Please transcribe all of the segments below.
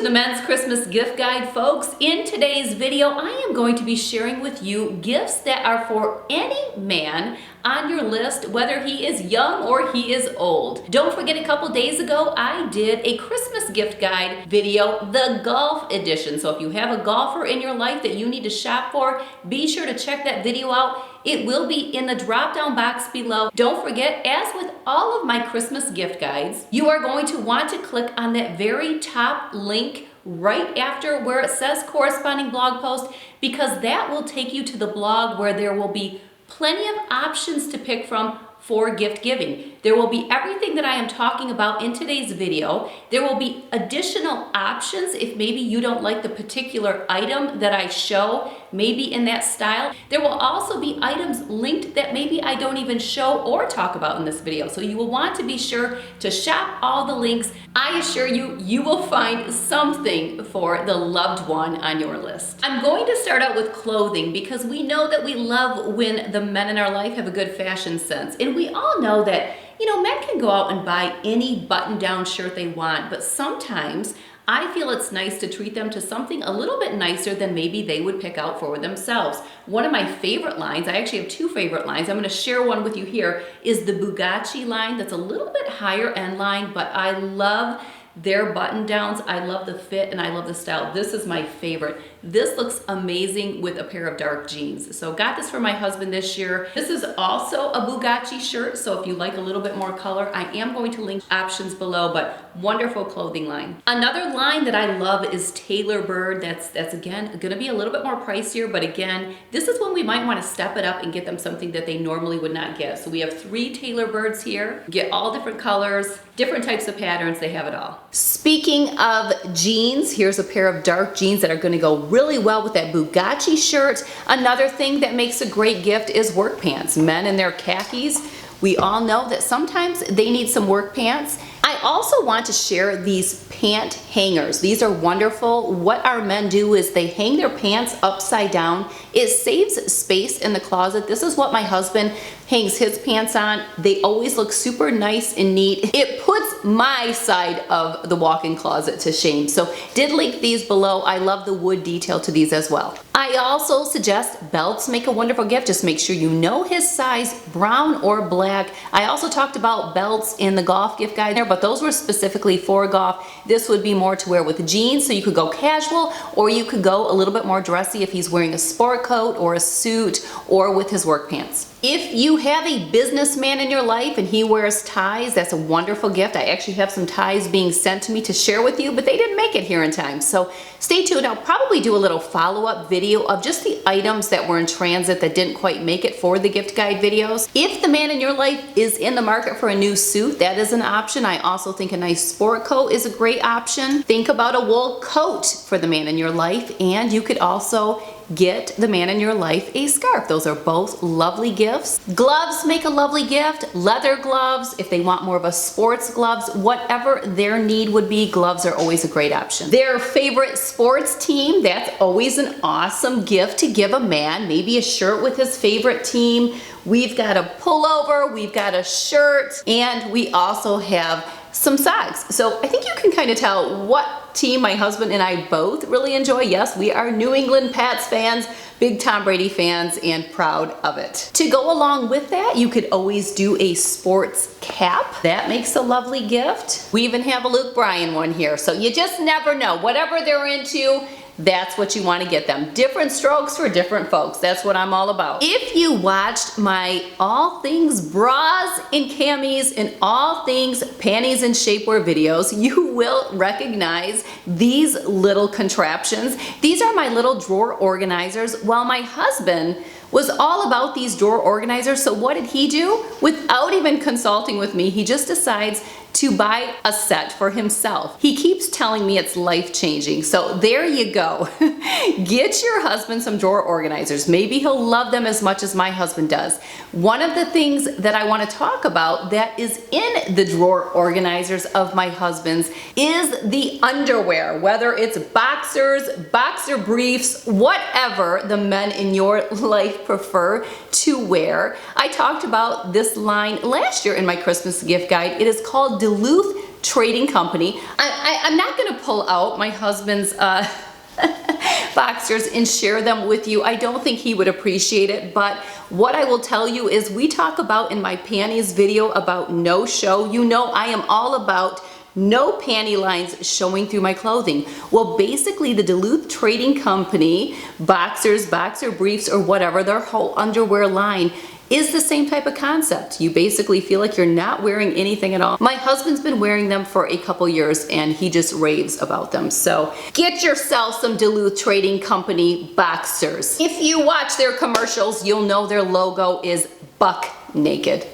to the Men's Christmas Gift Guide, folks. In today's video, I am going to be sharing with you gifts that are for any man on your list, whether he is young or he is old. Don't forget, a couple days ago, I did a Christmas gift guide video, the golf edition. So if you have a golfer in your life that you need to shop for, be sure to check that video out. It will be in the drop-down box below. Don't forget, as with all of my Christmas gift guides, you are going to want to click on that very top link right after where it says corresponding blog post, because that will take you to the blog where there will be plenty of options to pick from for gift giving. There will be everything that I am talking about in today's video. There will be additional options if maybe you don't like the particular item that I show, maybe in that style. There will also be items linked that maybe I don't even show or talk about in this video. So you will want to be sure to shop all the links. I assure you, you will find something for the loved one on your list. I'm going to start out with clothing because we know that we love when the men in our life have a good fashion sense. And we all know that, men can go out and buy any button-down shirt they want, but sometimes I feel it's nice to treat them to something a little bit nicer than maybe they would pick out for themselves. One of my favorite lines, I actually have two favorite lines, I'm going to share one with you here, is the Bugatti line. That's a little bit higher end line, but I love their button downs. I love the fit and I love the style. This is my favorite. This looks amazing with a pair of dark jeans. So got this for my husband this year. This is also a Bugatti shirt, so if you like a little bit more color, I am going to link options below, but wonderful clothing line. Another line that I love is Taylor Bird. That's again gonna be a little bit more pricier, but again, this is when we might want to step it up and get them something that they normally would not get. So we have 3 Taylor Birds here. Get all different colors, different types of patterns, they have it all. Speaking of jeans, here's a pair of dark jeans that are gonna go really well with that Bugatti shirt. Another thing that makes a great gift is work pants. Men in their khakis, we all know that sometimes they need some work pants. I also want to share these pant hangers. These are wonderful. What our men do is they hang their pants upside down. It saves space in the closet. This is what my husband hangs his pants on. They always look super nice and neat. It puts my side of the walk-in closet to shame. So did link these below. I love the wood detail to these as well. I also suggest belts make a wonderful gift. Just make sure you know his size, brown or black. I also talked about belts in the golf gift guide there, but those were specifically for golf. This would be more to wear with jeans, so you could go casual, or you could go a little bit more dressy if he's wearing a sport coat or a suit or with his work pants. If you have a businessman in your life and he wears ties, that's a wonderful gift. I actually have some ties being sent to me to share with you, but they didn't make it here in time. So stay tuned. I'll probably do a little follow-up video of just the items that were in transit that didn't quite make it for the gift guide videos. If the man in your life is in the market for a new suit, that is an option. I also think a nice sport coat is a great option. Think about a wool coat for the man in your life, and you could also get the man in your life a scarf. Those are both lovely gifts. Gloves make a lovely gift. Leather gloves, if they want more of a sports gloves, whatever their need would be, gloves are always a great option. Their favorite sports team, that's always an awesome gift to give a man. Maybe a shirt with his favorite team. We've got a pullover, we've got a shirt, and we also have some socks. So I think you can kind of tell what team my husband and I both really enjoy. Yes, we are New England Pats fans, big Tom Brady fans, and proud of it. To go along with that, you could always do a sports cap. That makes a lovely gift. We even have a Luke Bryan one here, so you just never know. Whatever they're into, that's what you want to get them. Different strokes for different folks. That's what I'm all about. If you watched my all things bras and camis and all things panties and shapewear videos, you will recognize these little contraptions. These are my little drawer organizers. While my husband was all about these drawer organizers, so what did he do? Without even consulting with me, he just decides to buy a set for himself. He keeps telling me it's life-changing, so there you go. Get your husband some drawer organizers. Maybe he'll love them as much as my husband does. One of the things that I want to talk about that is in the drawer organizers of my husband's is the underwear, whether it's boxers, boxer briefs, whatever the men in your life prefer to wear. I talked about this line last year in my Christmas gift guide. It is called Duluth Trading Company. I'm not gonna pull out my husband's boxers and share them with you. I don't think he would appreciate it, but what I will tell you is we talk about in my panties video about no show. You know I am all about no panty lines showing through my clothing. Well, basically the Duluth Trading Company boxers, boxer briefs, or whatever, their whole underwear line is the same type of concept. You basically feel like you're not wearing anything at all. My husband's been wearing them for a couple years and he just raves about them. So get yourself some Duluth Trading Company boxers. If you watch their commercials, you'll know their logo is buck naked.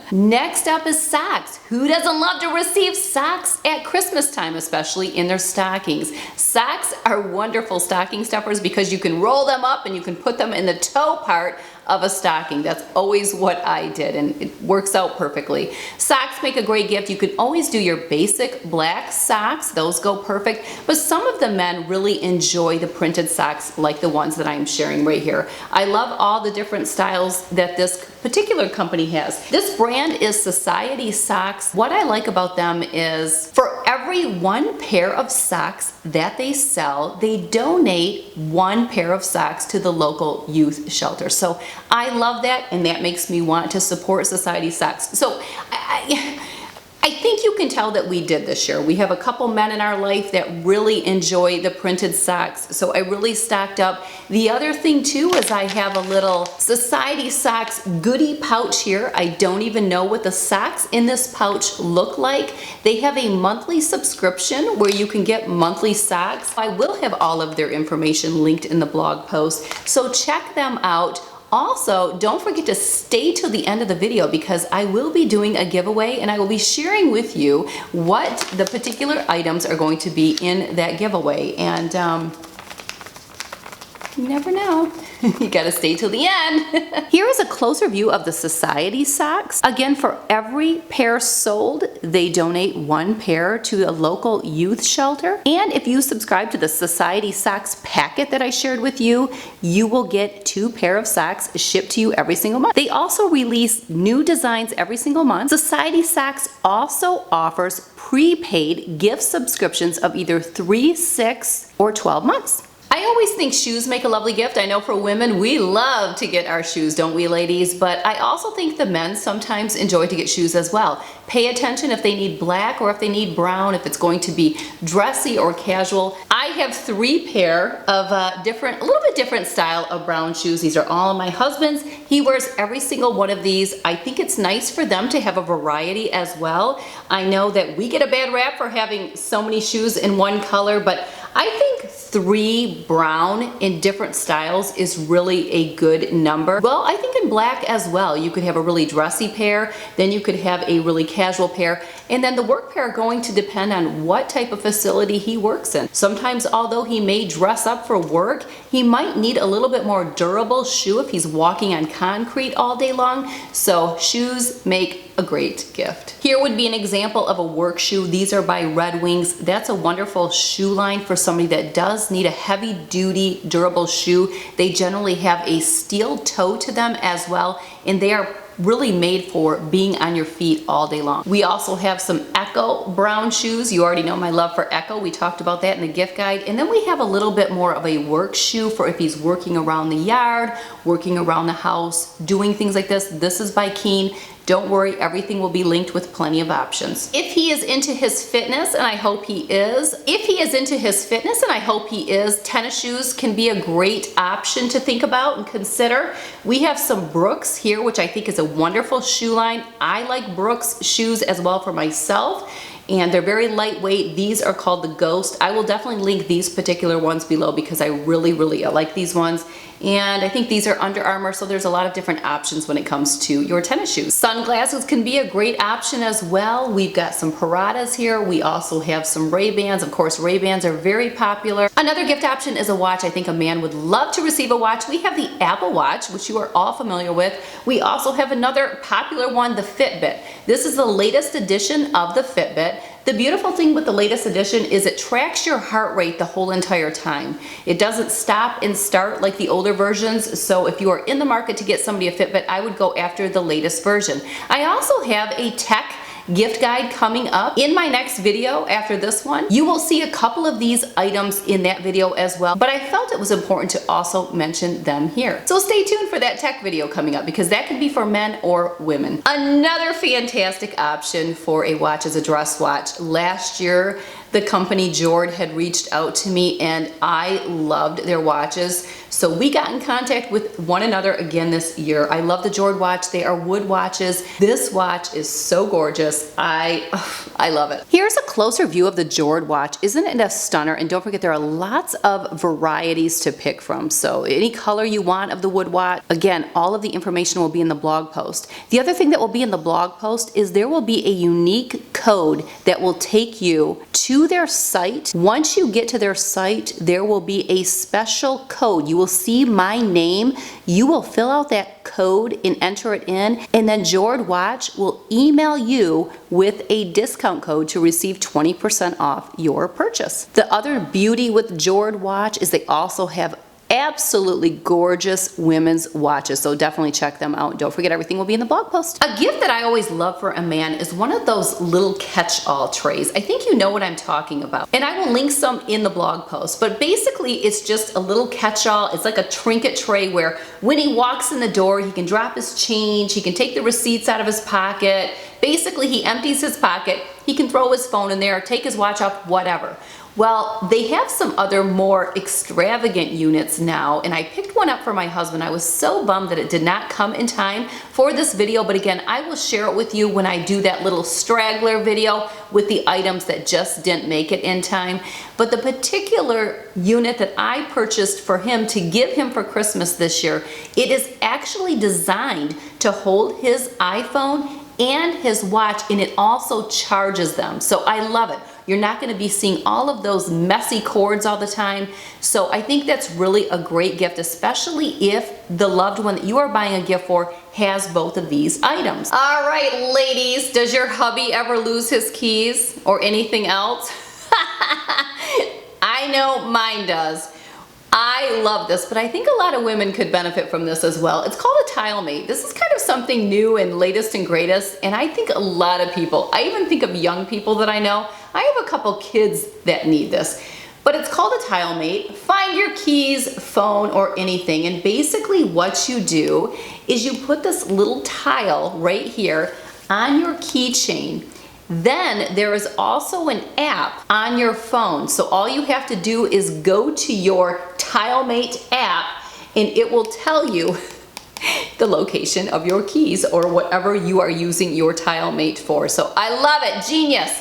Next up is socks. Who doesn't love to receive socks at Christmas time, especially in their stockings? Socks are wonderful stocking stuffers because you can roll them up and you can put them in the toe part of a stocking. That's always what I did and it works out perfectly. Socks make a great gift. You can always do your basic black socks. Those go perfect. But some of the men really enjoy the printed socks like the ones that I'm sharing right here. I love all the different styles that this particular company has. This brand is Society Socks. What I like about them is for every one pair of socks that they sell, they donate one pair of socks to the local youth shelter. So I love that and that makes me want to support Society Socks. So I think you can tell that we did this year. We have a couple men in our life that really enjoy the printed socks, so I really stocked up. The other thing too is I have a little Society Socks goodie pouch here. I don't even know what the socks in this pouch look like. They have a monthly subscription where you can get monthly socks. I will have all of their information linked in the blog post, so check them out. Also, don't forget to stay till the end of the video because I will be doing a giveaway and I will be sharing with you what the particular items are going to be in that giveaway. And you never know. You gotta stay till the end. Here is a closer view of the Society Socks. Again, for every pair sold, they donate one pair to a local youth shelter. And if you subscribe to the Society Socks packet that I shared with you, you will get 2 pair of socks shipped to you every single month. They also release new designs every single month. Society Socks also offers prepaid gift subscriptions of either 3, 6, or 12 months. I always think shoes make a lovely gift. I know for women, we love to get our shoes, don't we, ladies? But I also think the men sometimes enjoy to get shoes as well. Pay attention if they need black or if they need brown, if it's going to be dressy or casual. I have 3 pair of a little bit different style of brown shoes. These are all my husband's. He wears every single one of these. I think it's nice for them to have a variety as well. I know that we get a bad rap for having so many shoes in one color, but I think 3 brown in different styles is really a good number. Well, I think in black as well. You could have a really dressy pair, then you could have a really casual pair, and then the work pair going to depend on what type of facility he works in. Sometimes, although he may dress up for work, he might need a little bit more durable shoe if he's walking on concrete all day long. So shoes make a great gift. Here would be an example of a work shoe. These are by Red Wings. That's a wonderful shoe line for somebody that does need a heavy duty durable shoe. They generally have a steel toe to them as well, and they are really made for being on your feet all day long. We also have some Echo brown shoes. You already know my love for Echo. We talked about that in the gift guide. And then we have a little bit more of a work shoe for if he's working around the yard, working around the house, doing things like this. This is by Keen. Don't worry, everything will be linked with plenty of options. If he is into his fitness, and I hope he is, tennis shoes can be a great option to think about and consider. We have some Brooks here, which I think is a wonderful shoe line. I like Brooks shoes as well for myself, and they're very lightweight. These are called the Ghost. I will definitely link these particular ones below because I really like these ones. And I think these are Under Armour, so there's a lot of different options when it comes to your tennis shoes. Sunglasses can be a great option as well. We've got some Paradas here. We also have some Ray-Bans. Of course, Ray-Bans are very popular. Another gift option is a watch. I think a man would love to receive a watch. We have the Apple Watch, which you are all familiar with. We also have another popular one, the Fitbit. This is the latest edition of the Fitbit. The beautiful thing with the latest edition is it tracks your heart rate the whole entire time. It doesn't stop and start like the older versions, so if you are in the market to get somebody a Fitbit, I would go after the latest version. I also have a tech gift guide coming up. In my next video after this one, you will see a couple of these items in that video as well, but I felt it was important to also mention them here. So stay tuned for that tech video coming up, because that could be for men or women. Another fantastic option for a watch is a dress watch. Last year, the company Jord had reached out to me and I loved their watches. So we got in contact with one another again this year. I love the Jord watch. They are wood watches. This watch is so gorgeous. I love it. Here's a closer view of the Jord watch. Isn't it a stunner? And don't forget, there are lots of varieties to pick from. So any color you want of the wood watch. Again, all of the information will be in the blog post. The other thing that will be in the blog post is there will be a unique code that will take you to their site. Once you get to their site, there will be a special code. You will see my name. You will fill out that code and enter it in, and then Jord Watch will email you with a discount code to receive 20% off your purchase. The other beauty with Jord Watch is they also have absolutely gorgeous women's watches, so definitely check them out. Don't forget, everything will be in the blog post. A gift that I always love for a man is one of those little catch-all trays. I think you know what I'm talking about, and I will link some in the blog post, but basically it's just a little catch-all. It's like a trinket tray where when he walks in the door, he can drop his change, he can take the receipts out of his pocket. Basically, he empties his pocket, he can throw his phone in there, take his watch off, whatever. Well, they have some other more extravagant units now, and I picked one up for my husband. I was so bummed that it did not come in time for this video, but again, I will share it with you when I do that little straggler video with the items that just didn't make it in time. But the particular unit that I purchased for him to give him for Christmas this year, it is actually designed to hold his iPhone and his watch, and it also charges them. So I love it. You're not going to be seeing all of those messy cords all the time. So I think that's really a great gift, especially if the loved one that you are buying a gift for has both of these items. All right, ladies, does your hubby ever lose his keys or anything else? I know mine does. I love this, but I think a lot of women could benefit from this as well. It's called a tile mate. This is kind of something new and latest and greatest, and I think a lot of people, I even think of young people that I know, I have a couple kids that need this, but it's called a tile mate. Find your keys, phone, or anything, and basically what you do is you put this little tile right here on your keychain. Then there is also an app on your phone. So all you have to do is go to your TileMate app and it will tell you the location of your keys or whatever you are using your TileMate for. So I love it, genius.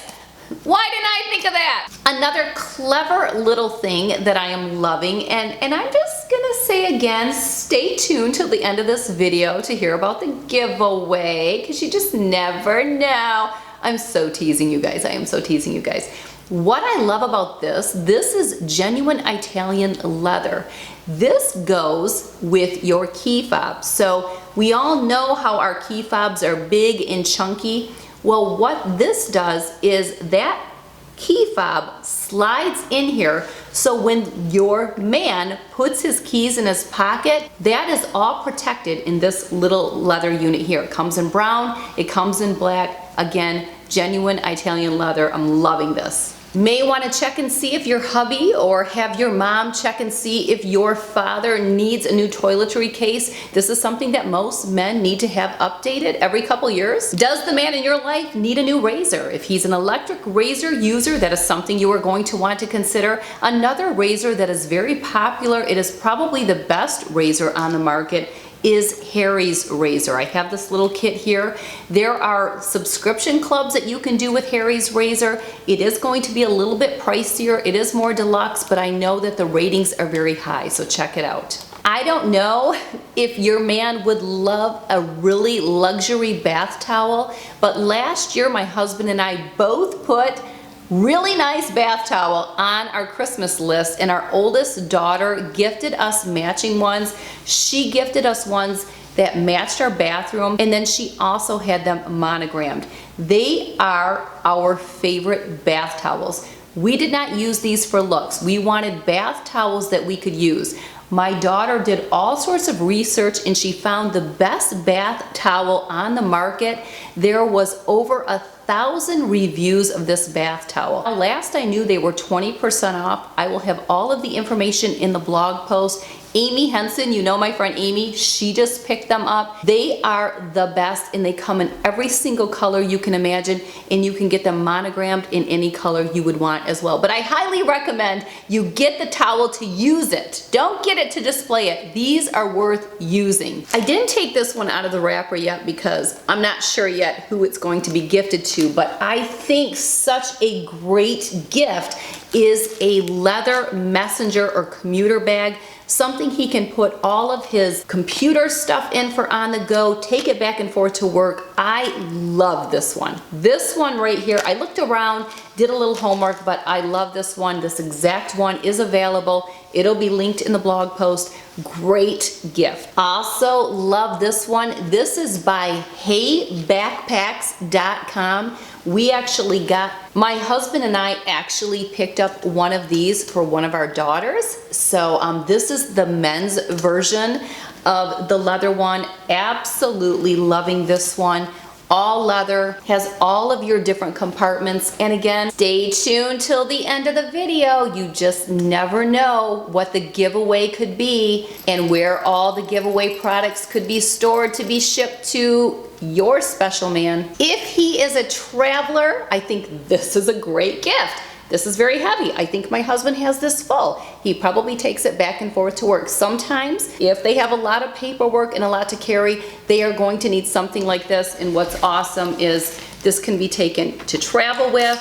Why didn't I think of that? Another clever little thing that I am loving, and I'm just gonna say again, stay tuned till the end of this video to hear about the giveaway, because you just never know. I'm so teasing you guys. I am so teasing you guys. What I love about this is genuine Italian leather. This goes with your key fob. So we all know how our key fobs are big and chunky. Well, what this does is that key fob slides in here, so when your man puts his keys in his pocket, that is all protected in this little leather unit here. It comes in brown, it comes in black. Again, genuine Italian leather. I'm loving this. May want to check and see if your hubby or have your mom check and see if your father needs a new toiletry case. This is something that most men need to have updated every couple years. Does the man in your life need a new razor? If he's an electric razor user, that is something you are going to want to consider. Another razor that is very popular, it is probably the best razor on the market, is Harry's razor. I have this little kit here. There are subscription clubs that you can do with Harry's razor. It is going to be a little bit pricier. It is more deluxe, but I know that the ratings are very high, so check it out. I don't know if your man would love a really luxury bath towel, but last year my husband and I both put really nice bath towel on our Christmas list, and our oldest daughter gifted us matching ones. She gifted us ones that matched our bathroom, and then she also had them monogrammed. They are our favorite bath towels. We did not use these for looks. We wanted bath towels that we could use. My daughter did all sorts of research and she found the best bath towel on the market. There was over 1,000 reviews of this bath towel. Last I knew they were 20% off. I will have all of the information in the blog post. Amy Henson, you know my friend Amy, she just picked them up. They are the best and they come in every single color you can imagine, and you can get them monogrammed in any color you would want as well. But I highly recommend you get the towel to use it. Don't get it to display it. These are worth using. I didn't take this one out of the wrapper yet because I'm not sure yet who it's going to be gifted to, but I think such a great gift is a leather messenger or commuter bag. Something he can put all of his computer stuff in for on the go, take it back and forth to work. I love this one. This one right here, I looked around, did a little homework, but I love this one. This exact one is available. It'll be linked in the blog post. Great gift. Also love this one. This is by heybackpacks.com. We actually got, my husband and I actually picked up one of these for one of our daughters. So this is the men's version of the leather one. Absolutely loving this one. All leather, has all of your different compartments. And again, stay tuned till the end of the video. You just never know what the giveaway could be and where all the giveaway products could be stored to be shipped to your special man. If he is a traveler, I think this is a great gift. This is very heavy. I think my husband has this full. He probably takes it back and forth to work. Sometimes, if they have a lot of paperwork and a lot to carry, they are going to need something like this. And what's awesome is this can be taken to travel with,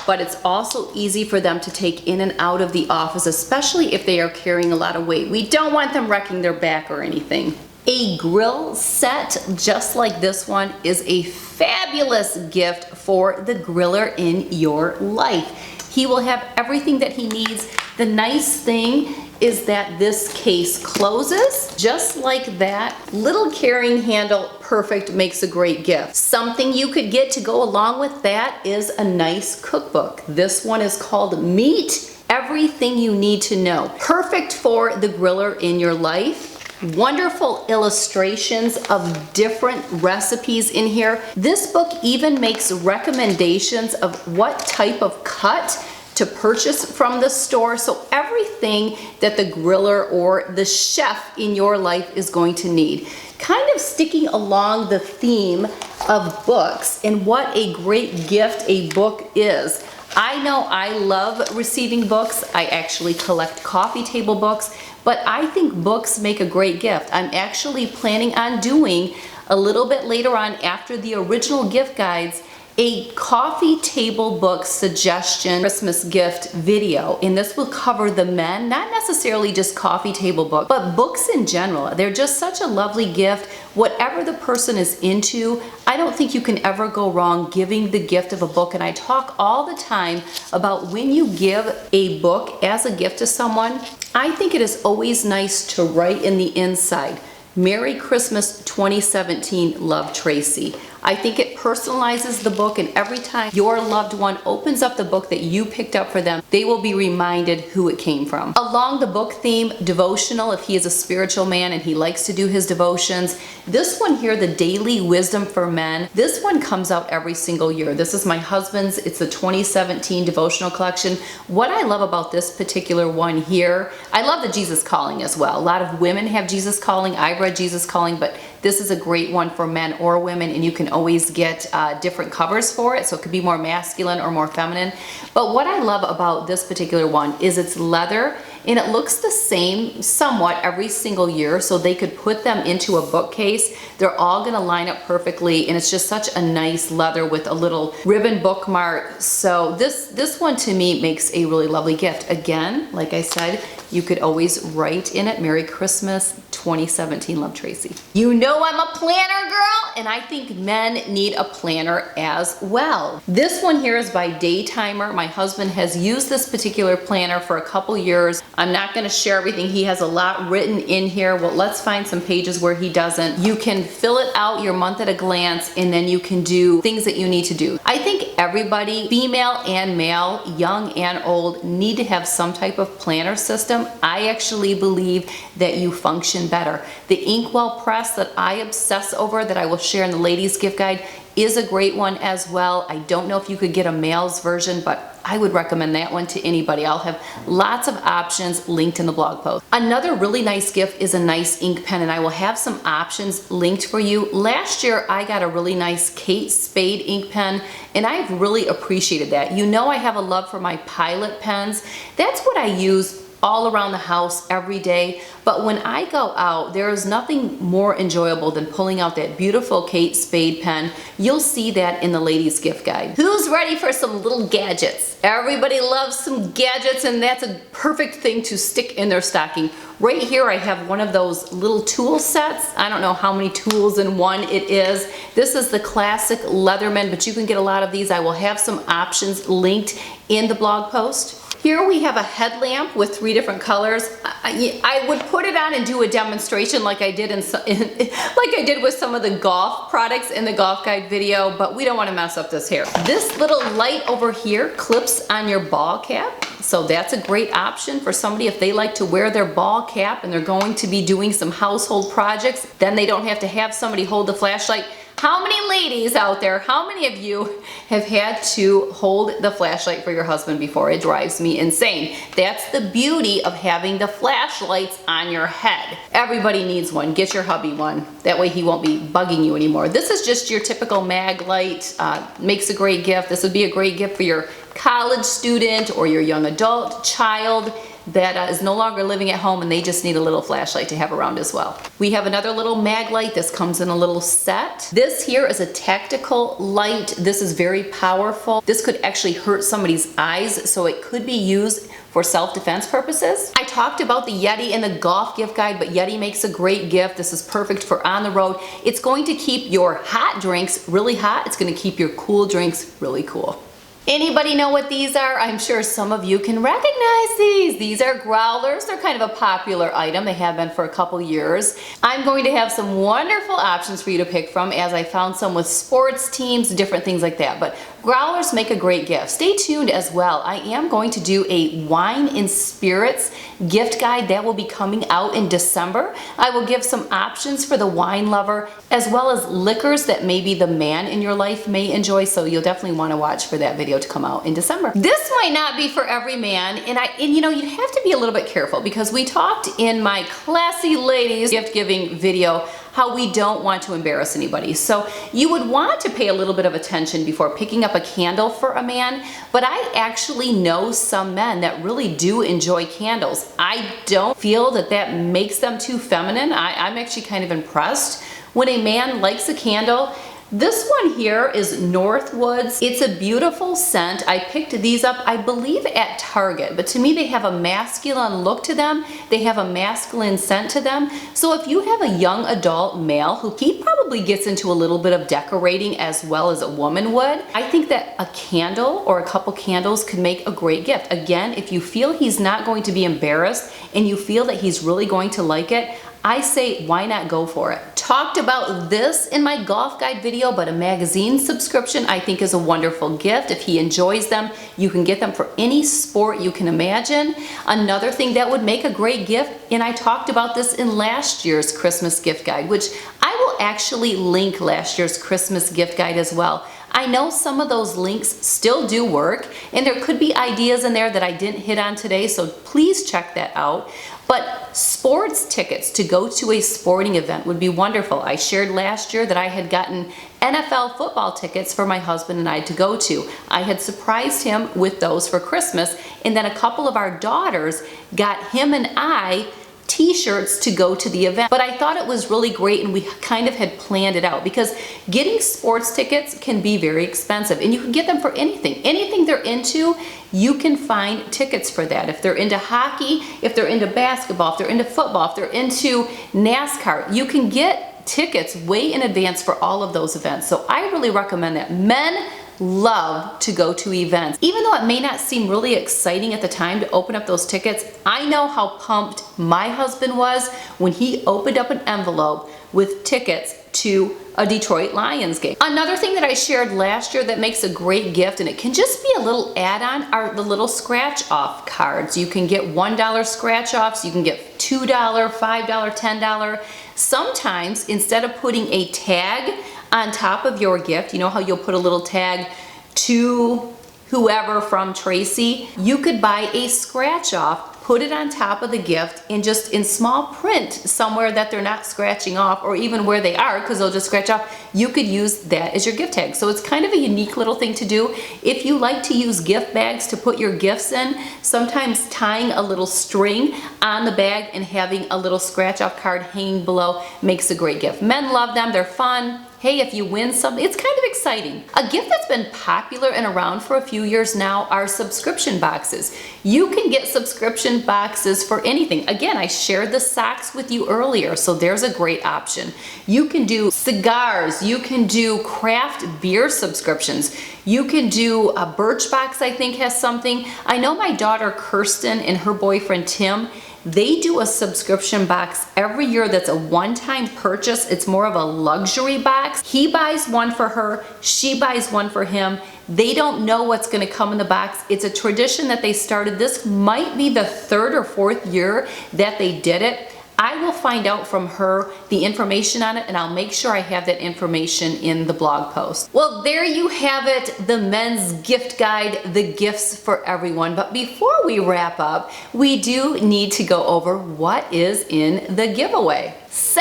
but it's also easy for them to take in and out of the office, especially if they are carrying a lot of weight. We don't want them wrecking their back or anything. A grill set just like this one is a fabulous gift for the griller in your life. He will have everything that he needs. The nice thing is that this case closes just like that. Little carrying handle, perfect, makes a great gift. Something you could get to go along with that is a nice cookbook. This one is called Meat, Everything You Need to Know. Perfect for the griller in your life. Wonderful illustrations of different recipes in here. This book even makes recommendations of what type of cut to purchase from the store. So everything that the griller or the chef in your life is going to need. Kind of sticking along the theme of books and what a great gift a book is. I know I love receiving books. I actually collect coffee table books, but I think books make a great gift. I'm actually planning on doing a little bit later on after the original gift guides, a coffee table book suggestion Christmas gift video, and this will cover the men, not necessarily just coffee table book, but books in general. They're just such a lovely gift. Whatever the person is into, I don't think you can ever go wrong giving the gift of a book. And I talk all the time about when you give a book as a gift to someone, I think it is always nice to write in the inside, Merry Christmas 2017, love, Tracy. I think it personalizes the book, and every time your loved one opens up the book that you picked up for them, they will be reminded who it came from. Along the book theme, devotional, if he is a spiritual man and he likes to do his devotions. This one here, the Daily Wisdom for Men, this one comes out every single year. This is my husband's. It's the 2017 devotional collection. What I love about this particular one here, I love the Jesus Calling as well. A lot of women have Jesus Calling. I've read Jesus Calling, but this is a great one for men or women, and you can always get different covers for it, so it could be more masculine or more feminine. But what I love about this particular one is it's leather, and it looks the same somewhat every single year, so they could put them into a bookcase. They're all gonna line up perfectly, and it's just such a nice leather with a little ribbon bookmark. So this one to me makes a really lovely gift. Again, like I said, you could always write in it, Merry Christmas 2017, love, Tracy. You know I'm a planner girl, and I think men need a planner as well. This one here is by Daytimer. My husband has used this particular planner for a couple years. I'm not gonna share everything. He has a lot written in here. Well, let's find some pages where he doesn't. You can fill it out your month at a glance, and then you can do things that you need to do. I think everybody, female and male, young and old, need to have some type of planner system. I actually believe that you function better. The Inkwell press that I obsess over, that I will share in the ladies gift guide, is a great one as well. I don't know if you could get a male's version, but I would recommend that one to anybody. I'll have lots of options linked in the blog post. Another really nice gift is a nice ink pen, and I will have some options linked for you. Last year, I got a really nice Kate Spade ink pen, and I've really appreciated that. You know I have a love for my Pilot pens. That's what I use all around the house every day, but when I go out, there is nothing more enjoyable than pulling out that beautiful Kate Spade pen. You'll see that in the ladies gift guide. Who's ready for some little gadgets? Everybody loves some gadgets, and that's a perfect thing to stick in their stocking. Right here I have one of those little tool sets. I don't know how many tools in one it is. This is the classic Leatherman, but you can get a lot of these. I will have some options linked in the blog post. Here we have a headlamp with 3 different colors. I would put it on and do a demonstration like I did with some of the golf products in the golf guide video, but we don't want to mess up this hair. This little light over here clips on your ball cap, so that's a great option for somebody if they like to wear their ball cap and they're going to be doing some household projects. Then they don't have to have somebody hold the flashlight. How many ladies out there, how many of you have had to hold the flashlight for your husband before? It drives me insane. That's the beauty of having the flashlights on your head. Everybody needs one. Get your hubby one. That way he won't be bugging you anymore. This is just your typical mag light. Makes a great gift. This would be a great gift for your college student or your young adult child that is no longer living at home and they just need a little flashlight to have around as well. We have another little mag light. This comes in a little set. This here is a tactical light. This is very powerful. This could actually hurt somebody's eyes, so it could be used for self-defense purposes. I talked about the Yeti in the golf gift guide, but Yeti makes a great gift. This is perfect for on the road. It's going to keep your hot drinks really hot. It's going to keep your cool drinks really cool. Anybody know what these are? I'm sure some of you can recognize these. These are growlers. They're kind of a popular item. They have been for a couple years. I'm going to have some wonderful options for you to pick from, as I found some with sports teams, different things like that. But growlers make a great gift. Stay tuned as well. I am going to do a wine and spirits gift guide that will be coming out in December. I will give some options for the wine lover, as well as liquors that maybe the man in your life may enjoy, so you'll definitely want to watch for that video to come out in December. This might not be for every man, and you know, you have to be a little bit careful, because we talked in my classy ladies gift giving video how we don't want to embarrass anybody. So you would want to pay a little bit of attention before picking up a candle for a man, but I actually know some men that really do enjoy candles. I don't feel that that makes them too feminine. I'm actually kind of impressed when a man likes a candle. This one here is Northwoods. It's a beautiful scent. I picked these up, I believe, at Target, but to me they have a masculine look to them. They have a masculine scent to them. So if you have a young adult male who he probably gets into a little bit of decorating as well as a woman would, I think that a candle or a couple candles could make a great gift. Again, if you feel he's not going to be embarrassed and you feel that he's really going to like it, I say, why not go for it? Talked about this in my golf guide video, but a magazine subscription I think is a wonderful gift. If he enjoys them, you can get them for any sport you can imagine. Another thing that would make a great gift, and I talked about this in last year's Christmas gift guide, which I will actually link last year's Christmas gift guide as well. I know some of those links still do work, and there could be ideas in there that I didn't hit on today, so please check that out. But sports tickets to go to a sporting event would be wonderful. I shared last year that I had gotten NFL football tickets for my husband and I to go to. I had surprised him with those for Christmas, and then a couple of our daughters got him and I t-shirts to go to the event. But I thought it was really great, and we kind of had planned it out, because getting sports tickets can be very expensive, and you can get them for anything they're into. You can find tickets for that. If they're into hockey, if they're into basketball, if they're into football, if they're into NASCAR, you can get tickets way in advance for all of those events. So I really recommend that. Men love to go to events. Even though it may not seem really exciting at the time to open up those tickets, I know how pumped my husband was when he opened up an envelope with tickets to a Detroit Lions game. Another thing that I shared last year that makes a great gift, and it can just be a little add-on, are the little scratch-off cards. You can get $1 scratch-offs, you can get $2, $5, $10. Sometimes, instead of putting a tag on top of your gift. You know how you'll put a little tag to whoever from Tracy? You could buy a scratch off, put it on top of the gift, and just in small print somewhere that they're not scratching off, or even where they are, because they'll just scratch off, you could use that as your gift tag. So it's kind of a unique little thing to do. If you like to use gift bags to put your gifts in, sometimes tying a little string on the bag and having a little scratch off card hanging below makes a great gift. Men love them, they're fun. Hey, if you win something, it's kind of exciting. A gift that's been popular and around for a few years now are subscription boxes. You can get subscription boxes for anything. Again, I shared the socks with you earlier, so there's a great option. You can do cigars, you can do craft beer subscriptions, you can do a Birchbox, I think has something. I know my daughter Kirsten and her boyfriend Tim, they do a subscription box every year that's a one-time purchase. It's more of a luxury box. He buys one for her, she buys one for him. They don't know what's gonna come in the box. It's a tradition that they started. This might be the 3rd or 4th year that they did it. I will find out from her the information on it, and I'll make sure I have that information in the blog post. Well, there you have it, the men's gift guide, the gifts for everyone. But before we wrap up, we do need to go over what is in the giveaway. So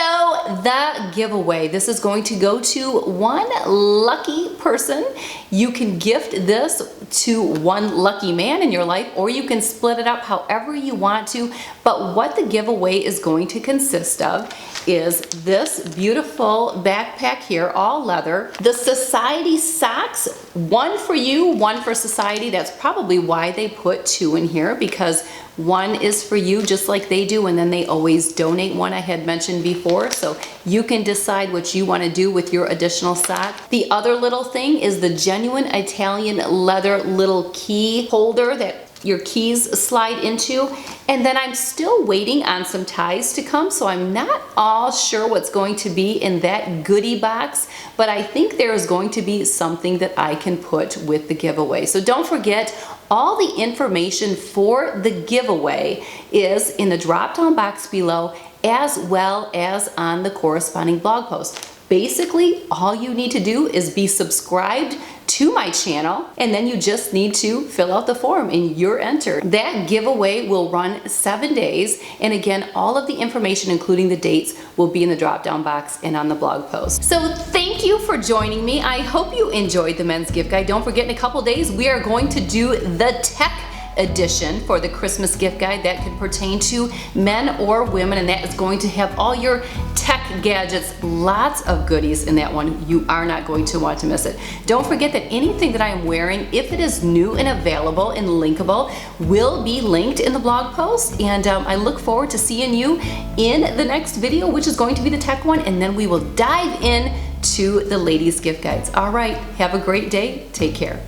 the giveaway, this is going to go to one lucky person. You can gift this to one lucky man in your life, or you can split it up however you want to. But what the giveaway is going to consist of is this beautiful backpack here, all leather. The Society socks, one for you, one for Society. That's probably why they put 2 in here, because one is for you just like they do, and then they always donate one, I had mentioned before, so you can decide what you want to do with your additional sock. The other little thing is the genuine Italian leather little key holder that your keys slide into. And then I'm still waiting on some ties to come, so I'm not all sure what's going to be in that goodie box, but I think there is going to be something that I can put with the giveaway. So don't forget, all the information for the giveaway is in the drop-down box below, as well as on the corresponding blog post. Basically, all you need to do is be subscribed to my channel, and then you just need to fill out the form and you're entered. That giveaway will run 7 days, and again, all of the information, including the dates, will be in the drop-down box and on the blog post. So thank you for joining me. I hope you enjoyed the men's gift guide. Don't forget, in a couple days, we are going to do the tech edition for the Christmas gift guide that could pertain to men or women, and that is going to have all your tech gadgets, lots of goodies in that one. You are not going to want to miss it. Don't forget that anything that I am wearing, if it is new and available and linkable, will be linked in the blog post, and I look forward to seeing you in the next video, which is going to be the tech one, and then we will dive in to the ladies gift guides. All right, have a great day. Take care.